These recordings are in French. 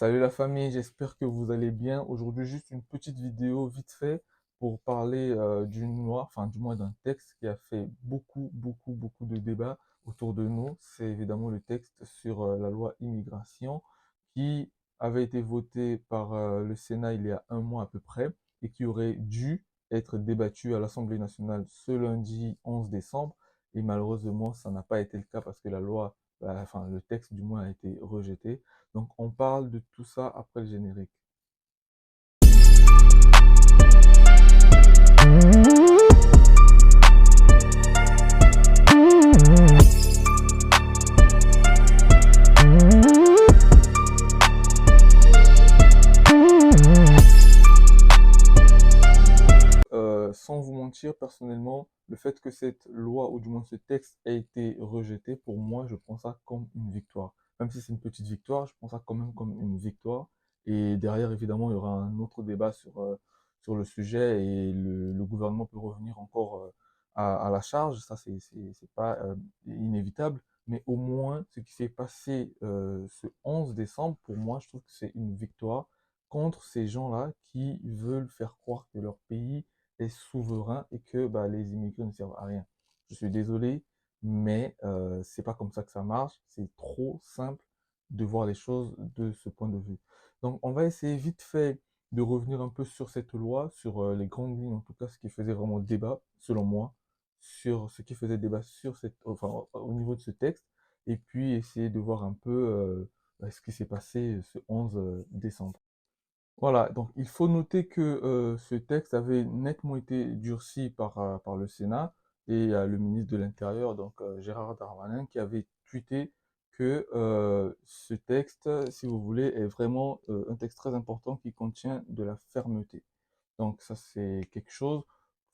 Salut la famille, j'espère que vous allez bien. Aujourd'hui, juste une petite vidéo vite fait pour parler d'une loi, enfin du moins d'un texte qui a fait beaucoup de débats autour de nous. C'est évidemment le texte sur la loi immigration qui avait été voté par le Sénat il y a un mois à peu près et qui aurait dû être débattu à l'Assemblée nationale ce lundi 11 décembre. Et malheureusement, ça n'a pas été le cas parce que la loi, enfin le texte du moins a été rejeté. Donc, on parle de tout ça après le générique. Sans vous mentir, personnellement, le fait que cette loi, ou du moins ce texte, ait été rejeté, pour moi, je prends ça comme une victoire. Même si c'est une petite victoire, je prends ça quand même comme une victoire. Et derrière, évidemment, il y aura un autre débat sur le sujet et le gouvernement peut revenir encore à la charge. Ça, c'est pas inévitable. Mais au moins, ce qui s'est passé ce 11 décembre, pour moi, je trouve que c'est une victoire contre ces gens-là qui veulent faire croire que leur pays est souverain et que bah, les immigrés ne servent à rien. Je suis désolé, mais c'est pas comme ça que ça marche. C'est trop simple de voir les choses de ce point de vue. Donc, on va essayer vite fait de revenir un peu sur cette loi, sur les grandes lignes, en tout cas, ce qui faisait vraiment débat, selon moi, sur ce qui faisait débat sur enfin, au niveau de ce texte, et puis essayer de voir un peu ce qui s'est passé ce 11 décembre. Voilà, donc il faut noter que ce texte avait nettement été durci par le Sénat et le ministre de l'Intérieur, donc Gérard Darmanin, qui avait tweeté que ce texte, si vous voulez, est vraiment un texte très important qui contient de la fermeté. Donc ça, c'est quelque chose,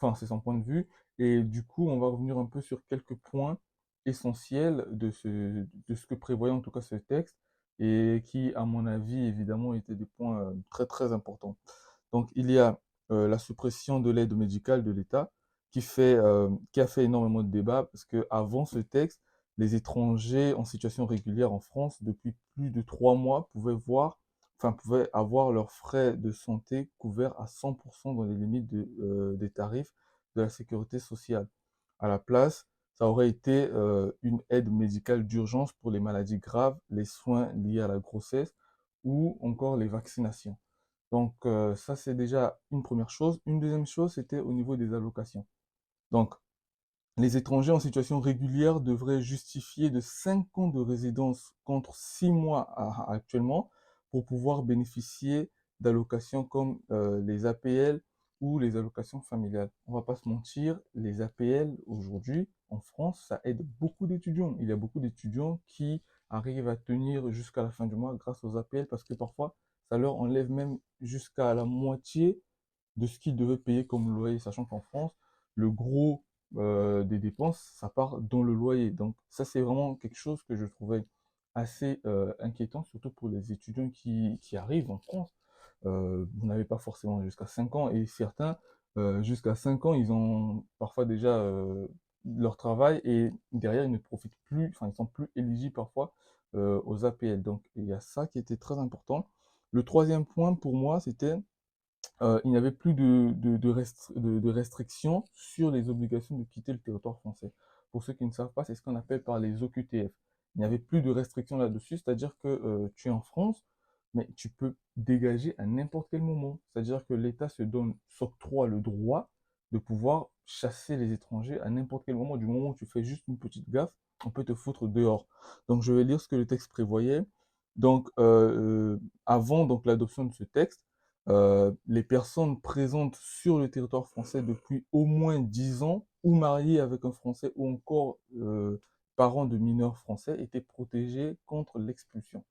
enfin, c'est son point de vue. Et du coup, on va revenir un peu sur quelques points essentiels de ce que prévoyait en tout cas ce texte et qui, à mon avis, évidemment, étaient des points très importants. Donc, il y a la suppression de l'aide médicale de l'État qui a fait énormément de débats parce que avant ce texte, les étrangers en situation régulière en France, depuis plus de 3 mois, pouvaient avoir leurs frais de santé couverts à 100% dans les limites des tarifs de la sécurité sociale. À la place, ça aurait été une aide médicale d'urgence pour les maladies graves, les soins liés à la grossesse ou encore les vaccinations. Donc ça, c'est déjà une première chose. Une deuxième chose, c'était au niveau des allocations. Donc, les étrangers en situation régulière devraient justifier de 5 ans de résidence contre 6 mois actuellement pour pouvoir bénéficier d'allocations comme les APL ou les allocations familiales. On va pas se mentir, les APL aujourd'hui en France, ça aide beaucoup d'étudiants. Il y a beaucoup d'étudiants qui arrivent à tenir jusqu'à la fin du mois grâce aux APL parce que parfois, ça leur enlève même jusqu'à la moitié de ce qu'ils devaient payer comme loyer, sachant qu'en France, le gros des dépenses, ça part dans le loyer. Donc ça, c'est vraiment quelque chose que je trouvais assez inquiétant, surtout pour les étudiants qui arrivent en France. Vous n'avez pas forcément jusqu'à 5 ans, et certains, jusqu'à 5 ans, ils ont parfois déjà leur travail, et derrière, ils ne profitent plus, enfin, ils sont plus éligibles parfois aux APL. Donc il y a ça qui était très important. Le troisième point pour moi, c'était il n'y avait plus de restrictions sur les obligations de quitter le territoire français. Pour ceux qui ne savent pas, c'est ce qu'on appelle par les OQTF. Il n'y avait plus de restrictions là-dessus, c'est-à-dire que tu es en France, mais tu peux dégager à n'importe quel moment. C'est-à-dire que l'État s'octroie le droit de pouvoir chasser les étrangers à n'importe quel moment. Du moment où tu fais juste une petite gaffe, on peut te foutre dehors. Donc je vais lire ce que le texte prévoyait. Donc avant donc l'adoption de ce texte, les personnes présentes sur le territoire français depuis au moins 10 ans ou mariées avec un Français ou encore parents de mineurs français étaient protégées contre l'expulsion.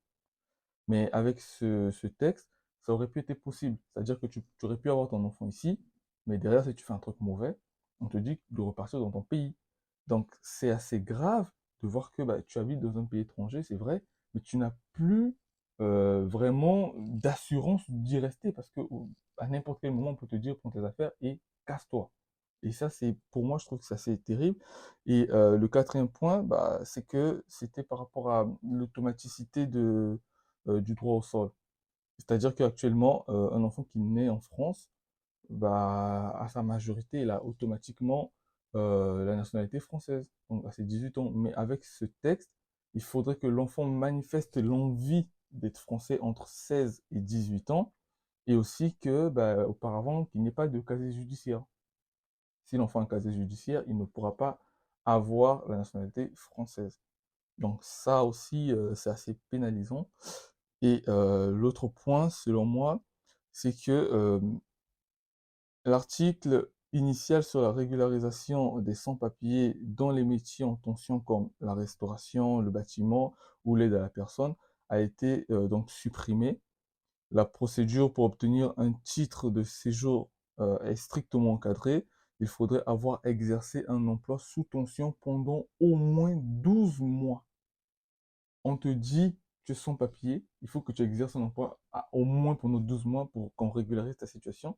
Mais avec ce texte, ça aurait pu être possible. C'est-à-dire que tu aurais pu avoir ton enfant ici, mais derrière, si tu fais un truc mauvais, on te dit de repartir dans ton pays. Donc, c'est assez grave de voir que bah, tu habites dans un pays étranger, c'est vrai, mais tu n'as plus vraiment d'assurance d'y rester parce que à n'importe quel moment, on peut te dire prends tes affaires et casse-toi. Et ça, c'est pour moi, je trouve que c'est assez terrible. Et le quatrième point, c'est que c'était par rapport à l'automaticité du droit au sol. C'est-à-dire qu'actuellement, un enfant qui naît en France, bah, à sa majorité, il a automatiquement la nationalité française, donc à ses 18 ans. Mais avec ce texte, il faudrait que l'enfant manifeste l'envie d'être français entre 16 et 18 ans, et aussi que, bah, auparavant, qu'il n'y ait pas de casier judiciaire. Si l'enfant a un casier judiciaire, il ne pourra pas avoir la nationalité française. Donc ça aussi, c'est assez pénalisant. Et l'autre point, selon moi, c'est que l'article initial sur la régularisation des sans-papiers dans les métiers en tension comme la restauration, le bâtiment ou l'aide à la personne a été donc supprimé. La procédure pour obtenir un titre de séjour est strictement encadrée. Il faudrait avoir exercé un emploi sous tension pendant au moins 12 mois. On te dit, tu es sans papier, il faut que tu exerces un emploi au moins pendant 12 mois pour qu'on régularise ta situation,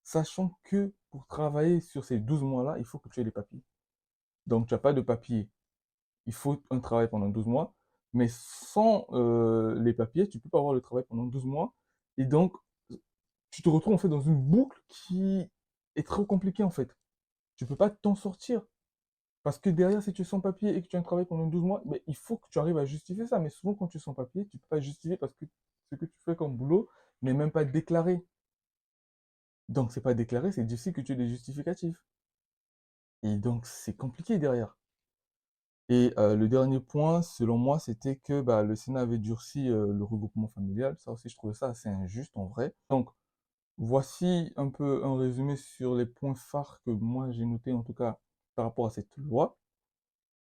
sachant que pour travailler sur ces 12 mois-là, il faut que tu aies les papiers. Donc, tu n'as pas de papier, il faut un travail pendant 12 mois, mais sans les papiers, tu ne peux pas avoir le travail pendant 12 mois. Et donc, tu te retrouves en fait dans une boucle qui est trop compliquée en fait. Tu ne peux pas t'en sortir. Parce que derrière, si tu es sans papier et que tu as un travail pendant 12 mois, mais il faut que tu arrives à justifier ça. Mais souvent, quand tu es sans papier, tu ne peux pas justifier parce que ce que tu fais comme boulot n'est même pas déclaré. Donc, c'est pas déclaré, c'est difficile que tu aies des justificatifs. Et donc, c'est compliqué derrière. Et le dernier point, selon moi, c'était que bah, le Sénat avait durci le regroupement familial. Ça aussi, je trouvais ça assez injuste en vrai. Donc, voici un peu un résumé sur les points phares que moi j'ai notés en tout cas par rapport à cette loi.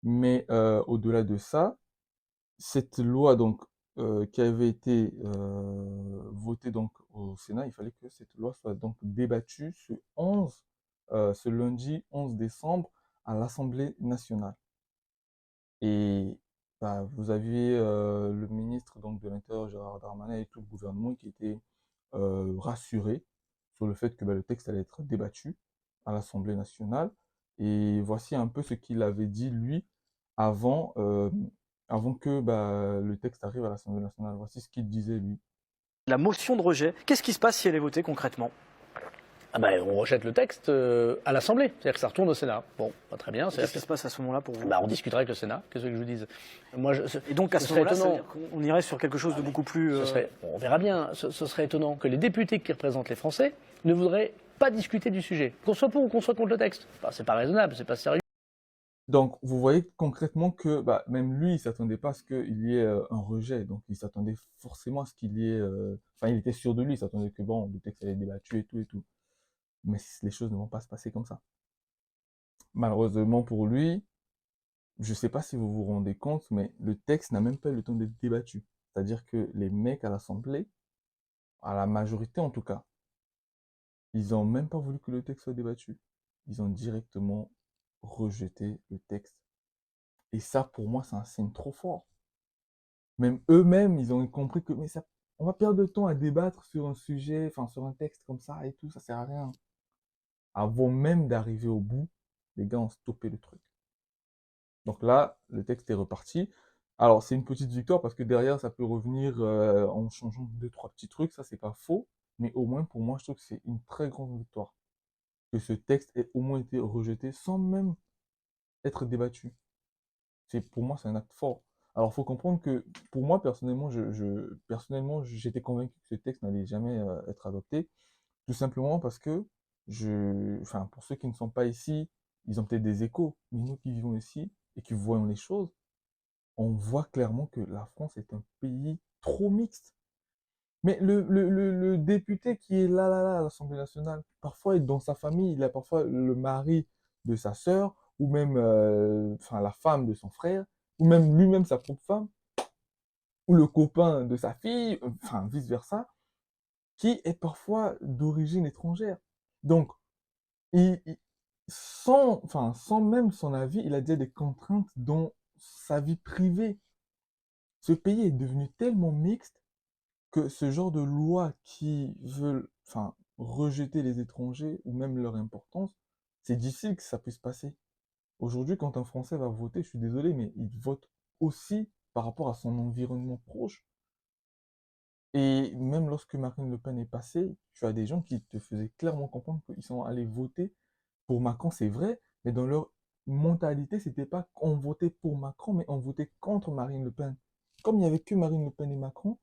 Mais au-delà de ça, cette loi donc qui avait été votée donc au Sénat, il fallait que cette loi soit donc débattue ce lundi 11 décembre à l'Assemblée nationale. Et bah, vous aviez le ministre donc de l'Intérieur Gérard Darmanin et tout le gouvernement qui était rassurés sur le fait que bah, le texte allait être débattu à l'Assemblée nationale. Et voici un peu ce qu'il avait dit lui avant, avant que bah, le texte arrive à l'Assemblée nationale. Voici ce qu'il disait lui. La motion de rejet, qu'est-ce qui se passe si elle est votée concrètement? Ah ben, on rejette le texte à l'Assemblée, c'est-à-dire que ça retourne au Sénat. Bon, pas très bien. Qu'est-ce qui se passe à ce moment-là pour vous? Bah, on discutera avec le Sénat, qu'est-ce que je vous dise. Moi, Et donc à ce ce serait moment-là, ça veut étonnant. dire qu'on irait sur quelque chose de beaucoup plus... On verra bien. Ce serait étonnant que les députés qui représentent les Français ne voudraient pas discuter du sujet, qu'on soit pour ou qu'on soit contre le texte. Bah, c'est pas raisonnable, c'est pas sérieux. Donc, vous voyez concrètement que bah, même lui, il s'attendait pas à ce qu'il y ait un rejet. Donc, il s'attendait forcément à ce qu'il y ait... Enfin, il était sûr de lui, il s'attendait que bon, le texte allait être débattu et tout et tout. Mais les choses ne vont pas se passer comme ça. Malheureusement pour lui, je ne sais pas si vous vous rendez compte, mais le texte n'a même pas eu le temps d'être débattu. C'est-à-dire que les mecs à l'Assemblée, à la majorité en tout cas, ils n'ont même pas voulu que le texte soit débattu. Ils ont directement rejeté le texte. Et ça, pour moi, c'est un signe trop fort. Même eux-mêmes, ils ont compris que mais ça, on va perdre de temps à débattre sur un sujet, enfin sur un texte comme ça et tout, ça sert à rien. Avant même d'arriver au bout, les gars ont stoppé le truc. Donc là, le texte est reparti. Alors, c'est une petite victoire parce que derrière, ça peut revenir en changeant deux, trois petits trucs. Ça, c'est pas faux. Mais au moins, pour moi, je trouve que c'est une très grande victoire. Que ce texte ait au moins été rejeté sans même être débattu. Pour moi, c'est un acte fort. Alors, il faut comprendre que pour moi, personnellement, personnellement, j'étais convaincu que ce texte n'allait jamais être adopté. Tout simplement parce que enfin, pour ceux qui ne sont pas ici, ils ont peut-être des échos. Mais nous qui vivons ici et qui voyons les choses, on voit clairement que la France est un pays trop mixte. Mais le député qui est là, à l'Assemblée nationale, parfois dans sa famille, il a parfois le mari de sa sœur, ou même enfin, la femme de son frère, ou même lui-même sa propre femme, ou le copain de sa fille, enfin vice-versa, qui est parfois d'origine étrangère. Donc, sans même son avis, il a déjà des contraintes dans sa vie privée. Ce pays est devenu tellement mixte que ce genre de loi qui veulent, enfin, rejeter les étrangers ou même leur importance, c'est difficile que ça puisse passer. Aujourd'hui, quand un Français va voter, je suis désolé, mais il vote aussi par rapport à son environnement proche. Et même lorsque Marine Le Pen est passée, tu as des gens qui te faisaient clairement comprendre qu'ils sont allés voter pour Macron, c'est vrai, mais dans leur mentalité, c'était pas qu'on votait pour Macron, mais on votait contre Marine Le Pen. Comme il n'y avait que Marine Le Pen et Macron,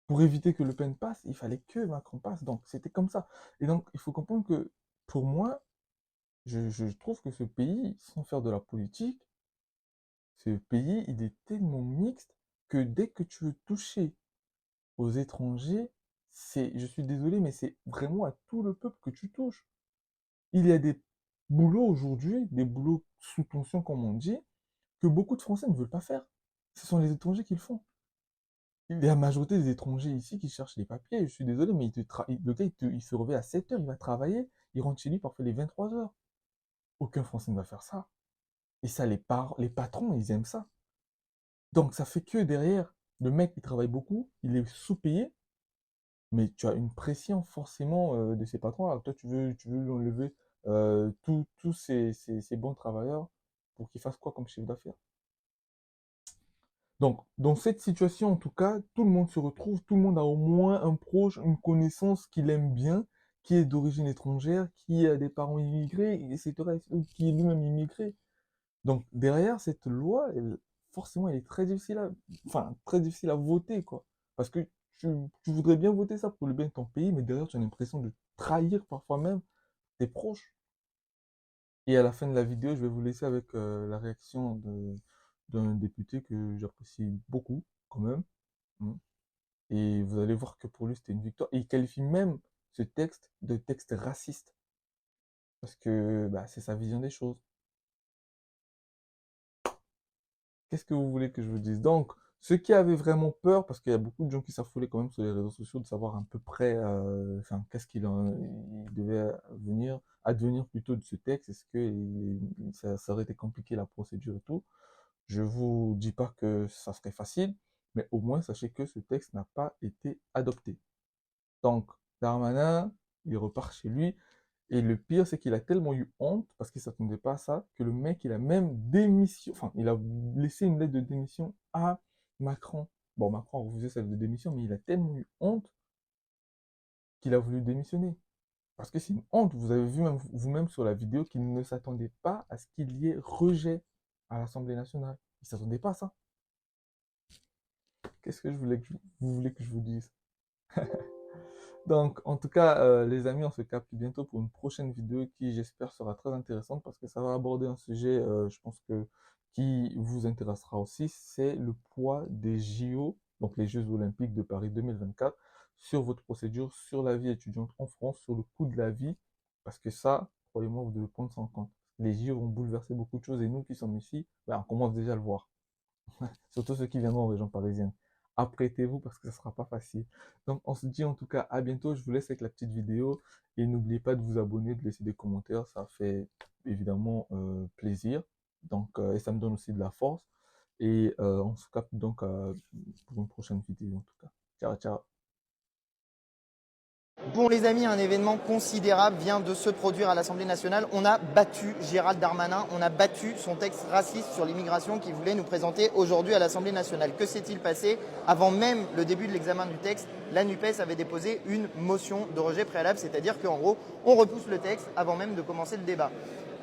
pour éviter que Le Pen passe, il fallait que Macron passe. Donc c'était comme ça. Et donc il faut comprendre que pour moi, je trouve que ce pays, sans faire de la politique, ce pays, il est tellement mixte que dès que tu veux toucher aux étrangers, je suis désolé, mais c'est vraiment à tout le peuple que tu touches. Il y a des boulots aujourd'hui, des boulots sous tension, comme on dit, que beaucoup de Français ne veulent pas faire. Ce sont les étrangers qui le font. Il y a la majorité des étrangers ici qui cherchent les papiers. Je suis désolé, mais le gars, il se réveille à 7 heures, il va travailler, il rentre chez lui parfois les 23 heures. Aucun Français ne va faire ça. Et ça, les patrons, ils aiment ça. Donc, ça fait que derrière, le mec, il travaille beaucoup, il est sous-payé, mais tu as une pression forcément de ces patrons. Alors, toi, tu veux lui enlever tous ces bons travailleurs pour qu'ils fassent quoi comme chiffre d'affaires? Donc, dans cette situation, en tout cas, tout le monde se retrouve, tout le monde a au moins un proche, une connaissance qu'il aime bien, qui est d'origine étrangère, qui a des parents immigrés, etc., ou qui est lui-même immigré. Donc, derrière cette loi, forcément, elle est très difficile très difficile à voter, quoi. Parce que tu voudrais bien voter ça pour le bien de ton pays, mais derrière, tu as l'impression de trahir parfois même tes proches. Et à la fin de la vidéo, je vais vous laisser avec la réaction d'un député que j'apprécie beaucoup, quand même. Mm. Et vous allez voir que pour lui, c'était une victoire. Et il qualifie même ce texte de texte raciste. Parce que bah, c'est sa vision des choses. Qu'est-ce que vous voulez que je vous dise? Donc, ceux qui avaient vraiment peur, parce qu'il y a beaucoup de gens qui s'affolaient quand même sur les réseaux sociaux de savoir à peu près, enfin, qu'est-ce il devait advenir plutôt de ce texte, est-ce que ça aurait été compliqué la procédure et tout. Je vous dis pas que ça serait facile, mais au moins sachez que ce texte n'a pas été adopté. Donc, Darmanin, il repart chez lui. Et le pire, c'est qu'il a tellement eu honte, parce qu'il ne s'attendait pas à ça, que le mec, il a même il a laissé une lettre de démission à Macron. Bon, Macron a refusé sa lettre de démission, mais il a tellement eu honte qu'il a voulu démissionner. Parce que c'est une honte. Vous avez vu vous-même sur la vidéo qu'il ne s'attendait pas à ce qu'il y ait rejet à l'Assemblée nationale. Il ne s'attendait pas à ça. Qu'est-ce que vous voulez que je vous dise? Donc, en tout cas, les amis, on se capte bientôt pour une prochaine vidéo qui, j'espère, sera très intéressante parce que ça va aborder un sujet, je pense que qui vous intéressera aussi, c'est le poids des JO, donc les Jeux Olympiques de Paris 2024, sur votre procédure, sur la vie étudiante en France, sur le coût de la vie, parce que ça, croyez-moi, vous devez prendre ça en compte. Les JO vont bouleverser beaucoup de choses et nous qui sommes ici, ben, on commence déjà à le voir. Surtout ceux qui viendront en région parisienne. Apprêtez-vous parce que ce ne sera pas facile. Donc, on se dit en tout cas à bientôt. Je vous laisse avec la petite vidéo. Et n'oubliez pas de vous abonner, de laisser des commentaires. Ça fait évidemment plaisir. Donc, et ça me donne aussi de la force. Et on se capte donc pour une prochaine vidéo en tout cas. Ciao, ciao. Bon les amis, un événement considérable vient de se produire à l'Assemblée nationale. On a battu Gérald Darmanin, on a battu son texte raciste sur l'immigration qu'il voulait nous présenter aujourd'hui à l'Assemblée nationale. Que s'est-il passé? Avant même le début de l'examen du texte, la NUPES avait déposé une motion de rejet préalable, c'est-à-dire qu'en gros, on repousse le texte avant même de commencer le débat.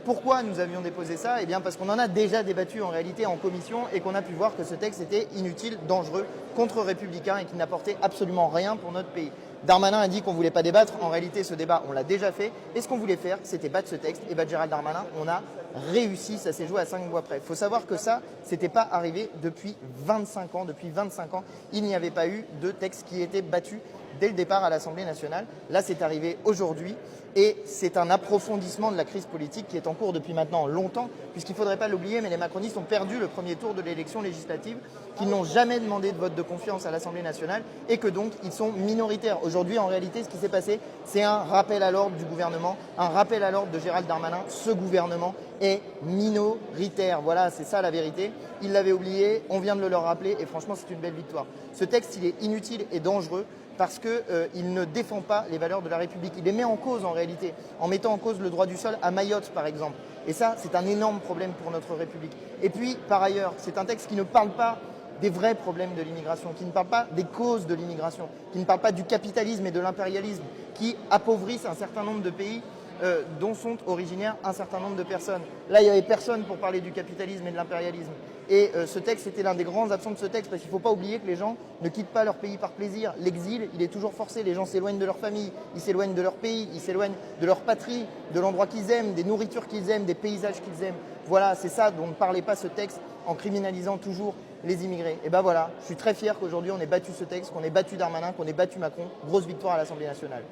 Pourquoi nous avions déposé ça? Eh bien parce qu'on en a déjà débattu en réalité en commission et qu'on a pu voir que ce texte était inutile, dangereux, contre-républicain et qu'il n'apportait absolument rien pour notre pays. Darmanin a dit qu'on ne voulait pas débattre. En réalité, ce débat, on l'a déjà fait. Et ce qu'on voulait faire, c'était battre ce texte et battre Gérald Darmanin. On a réussi, ça s'est joué à 5 voix près. Il faut savoir que ça, c'était pas arrivé depuis 25 ans. Depuis 25 ans, il n'y avait pas eu de texte qui était battu dès le départ à l'Assemblée nationale. Là, c'est arrivé aujourd'hui. Et c'est un approfondissement de la crise politique qui est en cours depuis maintenant longtemps, puisqu'il ne faudrait pas l'oublier, mais les macronistes ont perdu le premier tour de l'élection législative, qu'ils n'ont jamais demandé de vote de confiance à l'Assemblée nationale et que donc ils sont minoritaires. Aujourd'hui, en réalité, ce qui s'est passé, c'est un rappel à l'ordre du gouvernement, un rappel à l'ordre de Gérald Darmanin. Ce gouvernement est minoritaire. Voilà, c'est ça la vérité. Ils l'avaient oublié, on vient de le leur rappeler et franchement, c'est une belle victoire. Ce texte, il est inutile et dangereux parce qu'il ne défend pas les valeurs de la République. Il les met en cause en réalité, en mettant en cause le droit du sol à Mayotte par exemple. Et ça, c'est un énorme problème pour notre République. Et puis, par ailleurs, c'est un texte qui ne parle pas des vrais problèmes de l'immigration, qui ne parle pas des causes de l'immigration, qui ne parle pas du capitalisme et de l'impérialisme, qui appauvrissent un certain nombre de pays dont sont originaires un certain nombre de personnes. Là, il n'y avait personne pour parler du capitalisme et de l'impérialisme. Et ce texte était l'un des grands absents de ce texte, parce qu'il ne faut pas oublier que les gens ne quittent pas leur pays par plaisir. L'exil, il est toujours forcé. Les gens s'éloignent de leur famille, ils s'éloignent de leur pays, ils s'éloignent de leur patrie, de l'endroit qu'ils aiment, des nourritures qu'ils aiment, des paysages qu'ils aiment. Voilà, c'est ça dont ne parlait pas ce texte en criminalisant toujours les immigrés. Et ben voilà, je suis très fier qu'aujourd'hui on ait battu ce texte, qu'on ait battu Darmanin, qu'on ait battu Macron. Grosse victoire à l'Assemblée nationale.